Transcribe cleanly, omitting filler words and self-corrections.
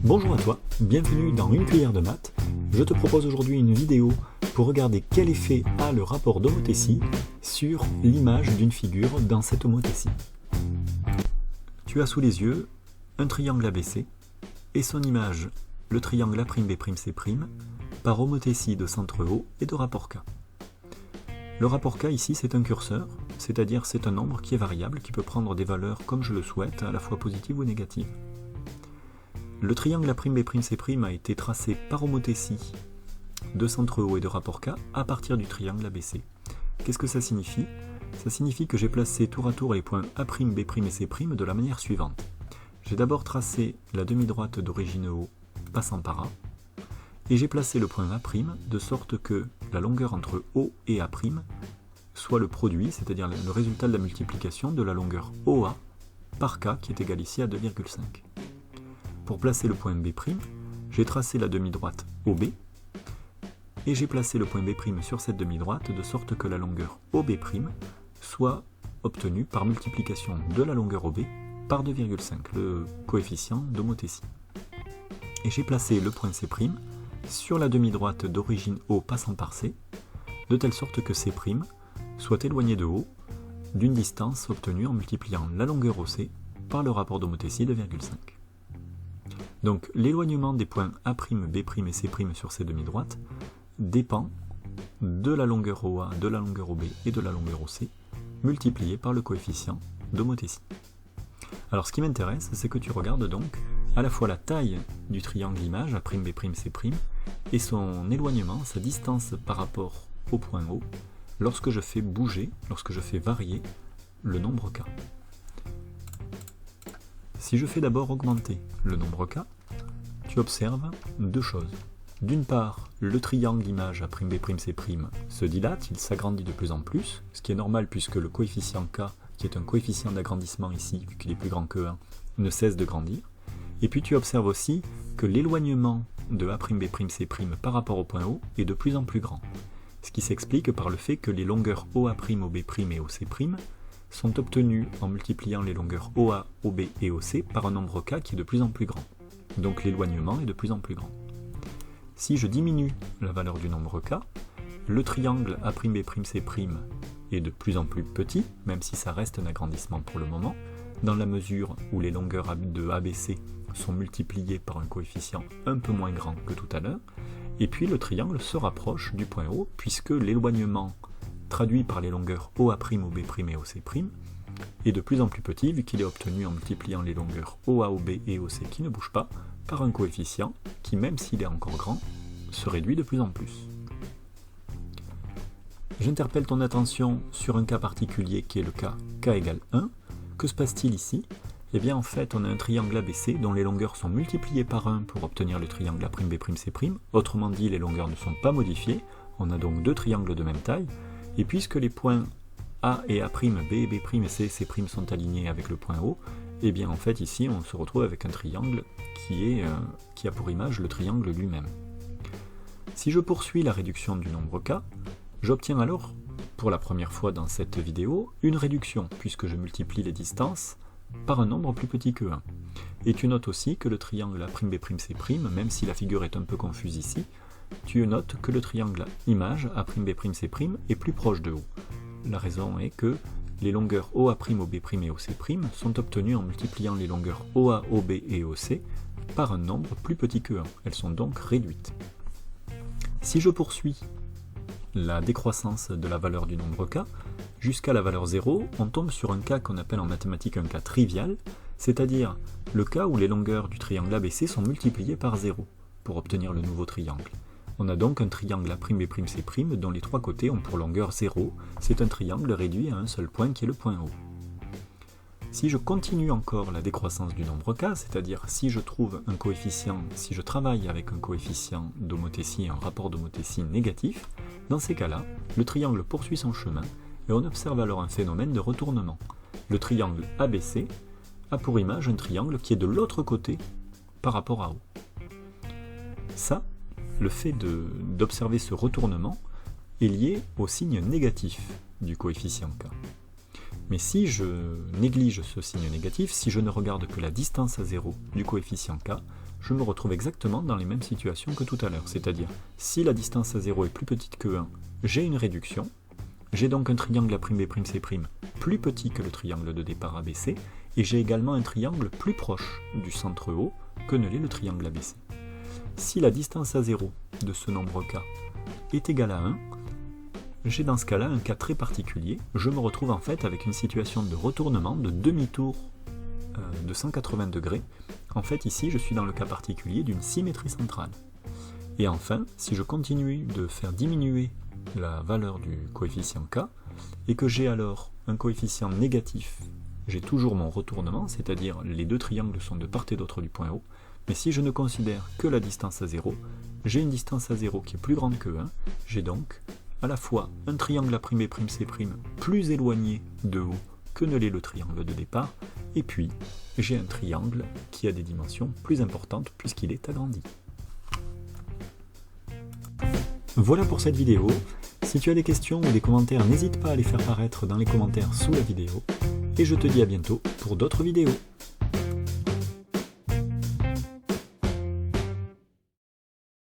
Bonjour à toi, bienvenue dans Une cuillère de maths. Je te propose aujourd'hui une vidéo pour regarder quel effet a le rapport d'homothétie sur l'image d'une figure dans cette homothétie. Tu as sous les yeux un triangle ABC et son image, le triangle A'B'C', par homothétie de centre O et de rapport K. Le rapport K ici c'est un curseur, c'est-à-dire c'est un nombre qui est variable, qui peut prendre des valeurs comme je le souhaite, à la fois positives ou négatives. Le triangle A'B'C' a été tracé par homothétie de centre O et de rapport K à partir du triangle ABC. Qu'est-ce que ça signifie? Ça signifie que j'ai placé tour à tour les points A', B' et C' de la manière suivante. J'ai d'abord tracé la demi-droite d'origine O passant par A, et j'ai placé le point A' de sorte que la longueur entre O et A' soit le produit, c'est-à-dire le résultat de la multiplication de la longueur OA par K qui est égal ici à 2,5. Pour placer le point B', j'ai tracé la demi-droite OB, et j'ai placé le point B' sur cette demi-droite de sorte que la longueur OB' soit obtenue par multiplication de la longueur OB par 2,5, le coefficient d'homothétie. Et j'ai placé le point C' sur la demi-droite d'origine O passant par C, de telle sorte que C' soit éloigné de O d'une distance obtenue en multipliant la longueur OC par le rapport d'homothétie de 2,5. Donc l'éloignement des points A', B' et C' sur ces demi-droites dépend de la longueur OA, de la longueur OB et de la longueur OC, multiplié par le coefficient d'homothétie. Alors ce qui m'intéresse, c'est que tu regardes donc à la fois la taille du triangle image, A', B', C', et son éloignement, sa distance par rapport au point O, lorsque je fais bouger, lorsque je fais varier le nombre K. Si je fais d'abord augmenter le nombre K, tu observes deux choses. D'une part, le triangle image A', B', C' se dilate, il s'agrandit de plus en plus, ce qui est normal puisque le coefficient K, qui est un coefficient d'agrandissement ici, vu qu'il est plus grand que 1, ne cesse de grandir. Et puis tu observes aussi que l'éloignement de A', B', C' par rapport au point O est de plus en plus grand, ce qui s'explique par le fait que les longueurs OA', OB' et OC' sont obtenues en multipliant les longueurs OA, OB et OC par un nombre K qui est de plus en plus grand. Donc l'éloignement est de plus en plus grand. Si je diminue la valeur du nombre K, le triangle A', B', C' est de plus en plus petit, même si ça reste un agrandissement pour le moment, dans la mesure où les longueurs de ABC sont multipliées par un coefficient un peu moins grand que tout à l'heure, et puis le triangle se rapproche du point O, puisque l'éloignement traduit par les longueurs OA', OB' et OC' est de plus en plus petit, vu qu'il est obtenu en multipliant les longueurs OA, OB et OC qui ne bougent pas, par un coefficient qui, même s'il est encore grand, se réduit de plus en plus. J'interpelle ton attention sur un cas particulier qui est le cas K égale 1. Que se passe-t-il ici? Eh bien en fait on a un triangle ABC dont les longueurs sont multipliées par 1 pour obtenir le triangle A', B', C', autrement dit les longueurs ne sont pas modifiées, on a donc deux triangles de même taille, et puisque les points A et A', B et B', et C et C' sont alignés avec le point O, et bien en fait ici on se retrouve avec un triangle qui a pour image le triangle lui-même. Si je poursuis la réduction du nombre K, j'obtiens alors, pour la première fois dans cette vidéo, une réduction, puisque je multiplie les distances par un nombre plus petit que 1. Et tu notes aussi que le triangle A', B', C', même si la figure est un peu confuse ici, tu notes que le triangle image A', B', C' est plus proche de O. La raison est que les longueurs OA', OB' et OC' sont obtenues en multipliant les longueurs OA, OB et OC par un nombre plus petit que 1. Elles sont donc réduites. Si je poursuis la décroissance de la valeur du nombre K, jusqu'à la valeur 0, on tombe sur un cas qu'on appelle en mathématiques un cas trivial, c'est-à-dire le cas où les longueurs du triangle ABC sont multipliées par 0 pour obtenir le nouveau triangle. On a donc un triangle A', B', C' dont les trois côtés ont pour longueur 0, c'est un triangle réduit à un seul point qui est le point O. Si je continue encore la décroissance du nombre K, c'est-à-dire si je trouve un coefficient, si je travaille avec un coefficient d'homothétie, un rapport d'homothétie négatif, dans ces cas-là, le triangle poursuit son chemin et on observe alors un phénomène de retournement. Le triangle ABC a pour image un triangle qui est de l'autre côté par rapport à O. Ça, le fait d'observer ce retournement est lié au signe négatif du coefficient K. Mais si je néglige ce signe négatif, si je ne regarde que la distance à 0 du coefficient K, je me retrouve exactement dans les mêmes situations que tout à l'heure. C'est-à-dire, si la distance à 0 est plus petite que 1, j'ai une réduction. J'ai donc un triangle A'B'C' plus petit que le triangle de départ ABC, et j'ai également un triangle plus proche du centre O que ne l'est le triangle ABC. Si la distance à 0 de ce nombre K est égale à 1, j'ai dans ce cas-là un cas très particulier. Je me retrouve en fait avec une situation de retournement, de demi-tour de 180 degrés. En fait, ici, je suis dans le cas particulier d'une symétrie centrale. Et enfin, si je continue de faire diminuer la valeur du coefficient K, et que j'ai alors un coefficient négatif, j'ai toujours mon retournement, c'est-à-dire les deux triangles sont de part et d'autre du point O, mais si je ne considère que la distance à 0, j'ai une distance à 0 qui est plus grande que 1, j'ai donc à la fois un triangle A'B'C' plus éloigné de O que ne l'est le triangle de départ, et puis j'ai un triangle qui a des dimensions plus importantes puisqu'il est agrandi. Voilà pour cette vidéo. Si tu as des questions ou des commentaires, n'hésite pas à les faire paraître dans les commentaires sous la vidéo. Et je te dis à bientôt pour d'autres vidéos.